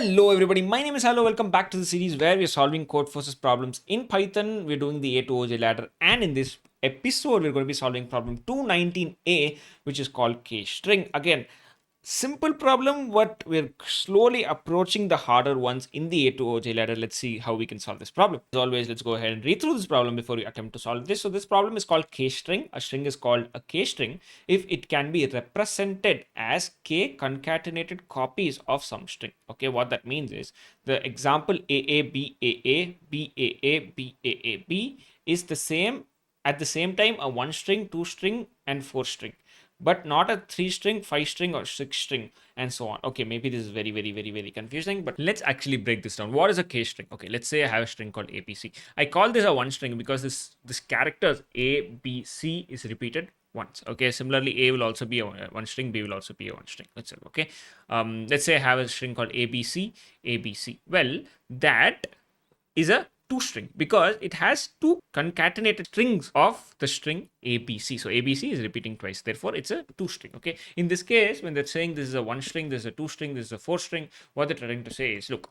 Hello everybody, my name is Hello. Welcome back to the series where we're solving Codeforces problems in Python. We're doing the A to OJ ladder, and in this episode we're going to be solving problem 219A, which is called K-string. Again, simple problem, but we're slowly approaching the harder ones in the A to OJ ladder. Let's see how we can solve this problem. As always, let's go ahead and read through this problem before we attempt to solve this. So this problem is called K-string. A string is called a K-string if it can be represented as K concatenated copies of some string. Okay, what that means is the example AABAA, BAA, BAAB is the same at the same time a 1 string, 2 string, and 4 string, but not a 3 string, 5 string, or 6 string, and so on. Okay, maybe this is very confusing, but let's actually break this down. What is a K string? Okay, let's say I have a string called ABC. I call this a 1 string because this characters A, B, C is repeated once. Okay, similarly, A will also be a 1 string, B will also be a 1 string. Let's say, okay. Let's say I have a string called ABC, ABC. Well, that is a 2 string because it has 2 concatenated strings of the string ABC. So ABC is repeating twice, therefore it's a 2 string. Okay, in this case, when they're saying this is a 1 string, this is a 2 string, this is a 4 string, what they're trying to say is, look,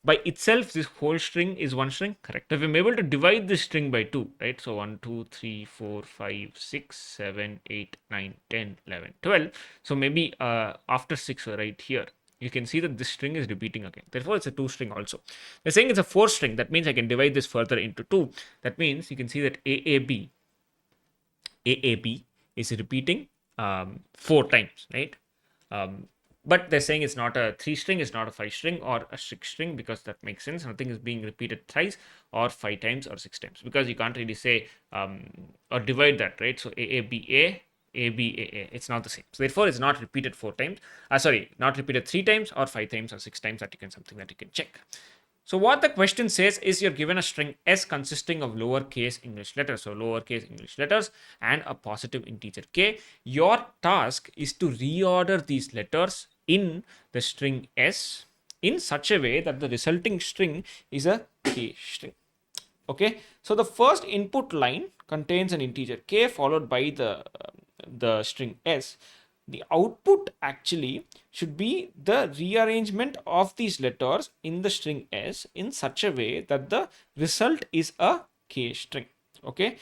by itself this whole string is 1 string, correct? If I'm able to divide this string by 2, right? So 1 2 3 4 5 6 7 8 9 10 11 12. So maybe after 6, right here, you can see that this string is repeating again. Therefore, it's a 2 string also. They're saying it's a 4 string. That means I can divide this further into 2. That means you can see that AAB is repeating 4 times, right? But they're saying it's not a 3 string, it's not a 5 string or a 6 string, because that makes sense. Nothing is being repeated thrice or 5 times or 6 times, because you can't really say or divide that, right? So AABA, ABAA, it's not the same. So therefore, it's not repeated 4 times. Not repeated 3 times or 5 times or 6 times. Something that you can check. So what the question says is you're given a string S consisting of lowercase English letters. So lowercase English letters and a positive integer K. Your task is to reorder these letters in the string S in such a way that the resulting string is a K string. Okay, so the first input line contains an integer K followed by the string S. The output actually should be the rearrangement of these letters in the string S in such a way that the result is a K string. Okay,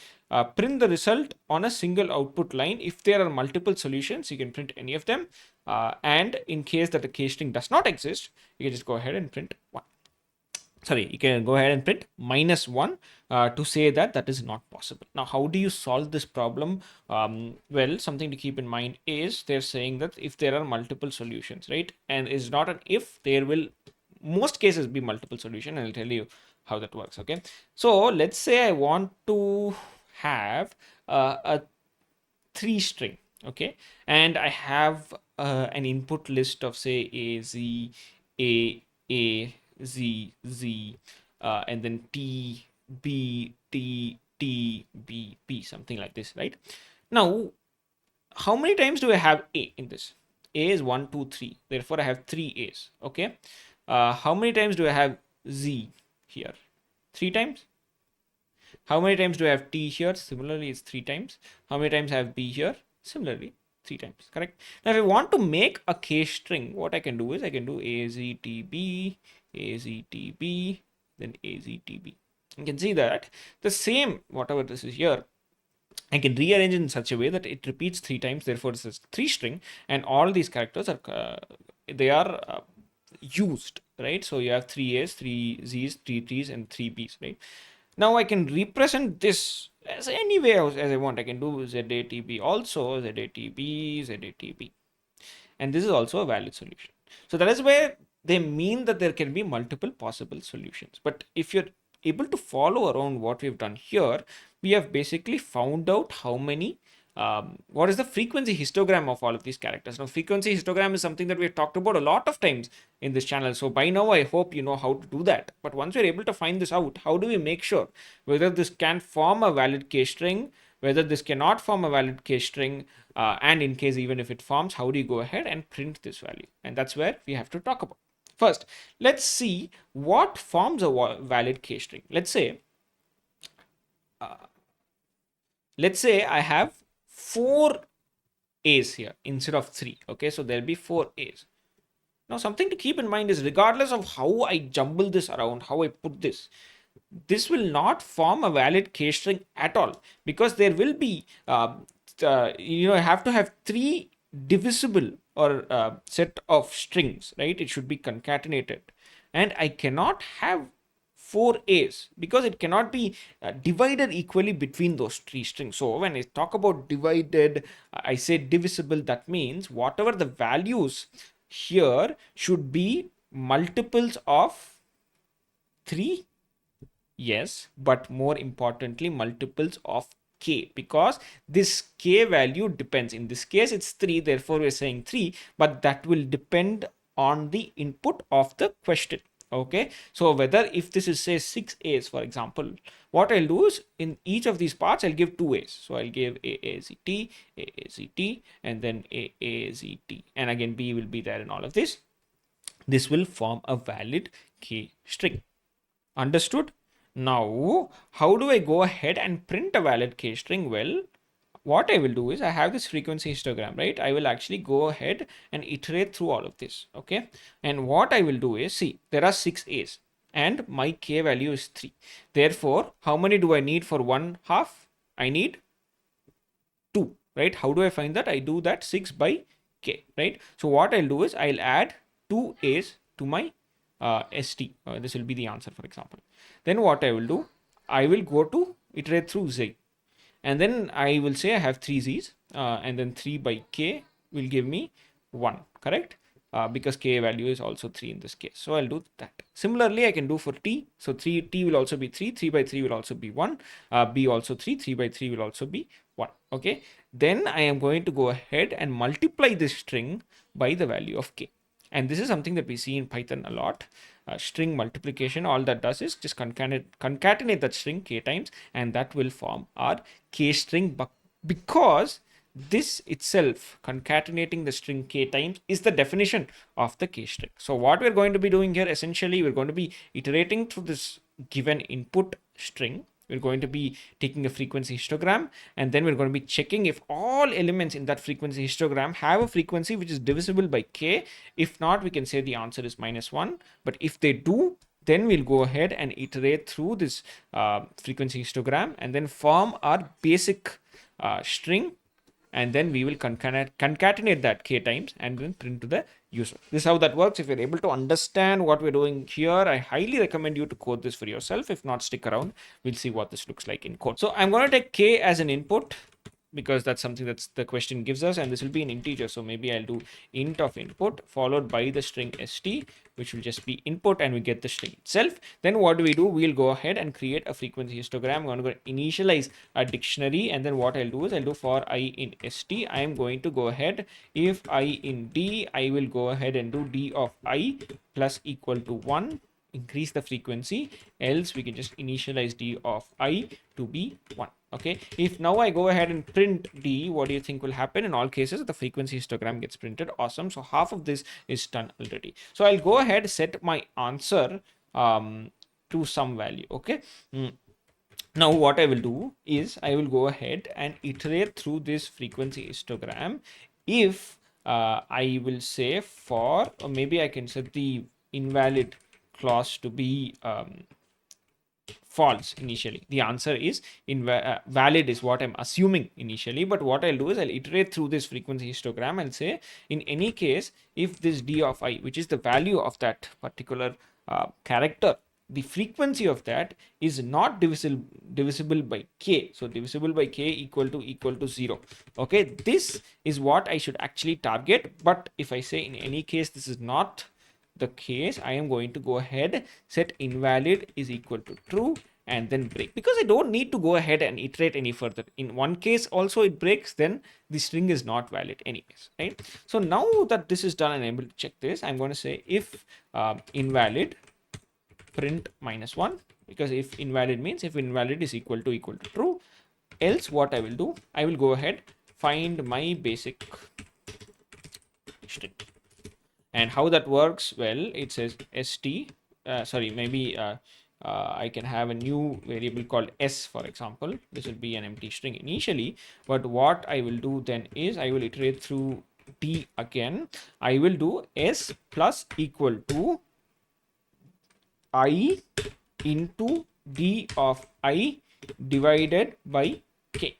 print the result on a single output line. If there are multiple solutions, you can print any of them, and in case that the K string does not exist, you can just go ahead and print 1. You can go ahead and print -1 to say that is not possible. Now, how do you solve this problem? Well, something to keep in mind is they're saying that if there are multiple solutions, right, and is not an if, there will most cases be multiple solution, and I'll tell you how that works. Okay, so let's say I want to have a 3 string, okay, and I have an input list of say A, Z, A, Z, Z, and then T, B, T, T, B, B, something like this, right? Now, how many times do I have A in this? A is 1, 2, 3. Therefore, I have 3 A's, okay? How many times do I have Z here? 3 times. How many times do I have T here? Similarly, it's 3 times. How many times I have B here? Similarly, 3 times, correct? Now, if I want to make a K string, what I can do is I can do AZTB, AZTB, then AZTB. You can see that the same, whatever this is here, I can rearrange it in such a way that it repeats 3 times. Therefore, this is 3 string, and all these characters are used, right? So you have 3 A's, 3 Z's, 3 T's, and 3 B's, right? Now I can represent this as any way as I want. I can do ZATB also, ZATB, ZATB. And this is also a valid solution. So that is where they mean that there can be multiple possible solutions. But if you're able to follow around what we've done here, we have basically found out how many what is the frequency histogram of all of these characters. Now, frequency histogram is something that we've talked about a lot of times in this channel. So by now, I hope you know how to do that. But once we're able to find this out, how do we make sure whether this can form a valid K string, whether this cannot form a valid K string, and in case even if it forms, how do you go ahead and print this value? And that's where we have to talk about. First, let's see what forms a valid K string. Let's say I have 4 A's here instead of 3. Okay, so there'll be 4 A's. Now, something to keep in mind is regardless of how I jumble this around, how I put this will not form a valid k string at all, because there will be I have to have three divisible or set of strings, right? It should be concatenated, and I cannot have four A's because it cannot be divided equally between those three strings. So when I talk about divided, I say divisible. That means whatever the values here should be multiples of 3. Yes, but more importantly, multiples of k, because this k value depends. In this case, it's 3, therefore we're saying 3, but that will depend on the input of the question. Okay, so whether if this is say 6 A's, for example, what I'll do is in each of these parts, I'll give 2 A's. So I'll give AAZT, AAZT, and then AAZT. And again, B will be there in all of this. This will form a valid k string. Understood? Now, how do I go ahead and print a valid k string? Well, what I will do is I have this frequency histogram, right? I will actually go ahead and iterate through all of this, okay? And what I will do is, see, there are 6 A's and my k value is 3. Therefore, how many do I need for one half? I need 2, right? How do I find that? I do that 6 by k, right? So what I'll do is I'll add 2 A's to my ST. This will be the answer, for example. Then what I will do, I will go to iterate through Z, and then I will say I have 3 Z's, and then 3 by k will give me 1, correct? Because k value is also 3 in this case. So I'll do that. Similarly, I can do for t. So 3t will also be 3, 3 by 3 will also be 1, b also 3, 3 by 3 will also be 1. Okay, then I am going to go ahead and multiply this string by the value of k. And this is something that we see in Python a lot. String multiplication, all that does is just concatenate that string k times, and that will form our k string. Because this itself, concatenating the string k times, is the definition of the k string. So what we're going to be doing here, essentially, we're going to be iterating through this given input string. We're going to be taking a frequency histogram, and then we're going to be checking if all elements in that frequency histogram have a frequency which is divisible by k. If not, we can say the answer is -1. But if they do, then we'll go ahead and iterate through this frequency histogram and then form our basic string, and then we will concatenate that k times and then print to the user. This is how that works. If you're able to understand what we're doing here, I highly recommend you to code this for yourself. If not, stick around. We'll see what this looks like in code. So I'm going to take k as an input, because that's something that's the question gives us, and this will be an integer. So maybe I'll do int of input followed by the string st, which will just be input, and we get the string itself. Then what do? We'll go ahead and create a frequency histogram. I'm going to initialize a dictionary, and then what I'll do is I'll do for I in st. I am going to go ahead, if I in d, I will go ahead and do d of I plus equal to 1, increase the frequency, else we can just initialize d of I to be 1. Okay, if now I go ahead and print d, what do you think will happen? In all cases, the frequency histogram gets printed. Awesome. So half of this is done already. So I'll go ahead, set my answer to some value. Okay. Now what I will do is I will go ahead and iterate through this frequency histogram. If I will say for, or maybe I can set the invalid clause to be false initially. The answer is valid is what I'm assuming initially, but what I'll do is I'll iterate through this frequency histogram and say, in any case, if this d of I, which is the value of that particular character, the frequency of that is not divisible by k. So divisible by k equal to 0. Okay, this is what I should actually target. But if I say in any case this is not the case, I am going to go ahead, set invalid is equal to true, and then break, because I don't need to go ahead and iterate any further. In one case also it breaks, then the string is not valid anyways, right? So now that this is done and I'm able to check this, I'm going to say if invalid print -1, because if invalid means if invalid is equal to true. Else what I will do, I will go ahead, find my basic string. And how that works? Well, it says st, maybe I can have a new variable called s, for example. This will be an empty string initially, but what I will do then is I will iterate through d again, I will do s plus equal to I into d of I divided by k.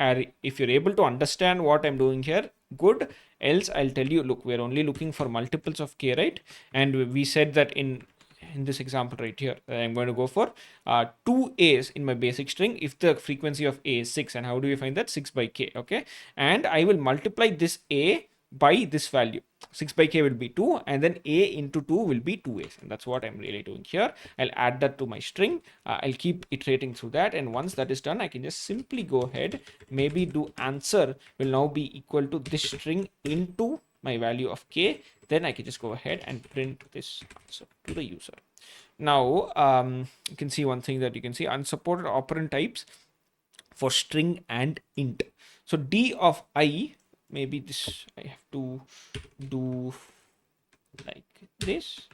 And if you're able to understand what I'm doing here, good. Else I'll tell you, look, we're only looking for multiples of k, right? And we said that in this example right here, I'm going to go for two a's in my basic string if the frequency of a is 6. And how do we find that? 6 by k. Okay, and I will multiply this a by this value. 6 by k will be 2, and then a into 2 will be 2a's, and that's what I'm really doing here. I'll add that to my string. I'll keep iterating through that, and once that is done, I can just simply go ahead, maybe do answer will now be equal to this string into my value of k. Then I can just go ahead and print this answer to the user. Now you can see one thing that you can see: unsupported operand types for string and int. So d of I, maybe this I have to do like this.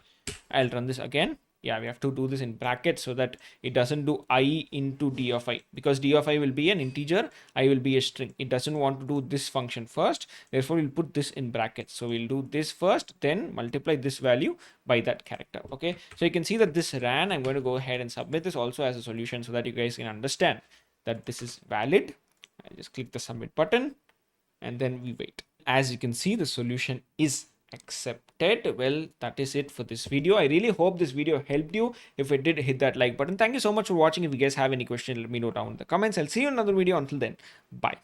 I'll run this again. Yeah, we have to do this in brackets so that it doesn't do I into d of I, because d of I will be an integer, I will be a string. It doesn't want to do this function first, therefore we'll put this in brackets. So we'll do this first, then multiply this value by that character. Okay, so you can see that this ran. I'm going to go ahead and submit this also as a solution so that you guys can understand that this is valid. I just click the submit button and then we wait. As you can see, the solution is accepted. Well, that is it for this video. I really hope this video helped you. If it did, hit that like button. Thank you so much for watching. If you guys have any questions, let me know down in the comments. I'll see you in another video. Until then, bye.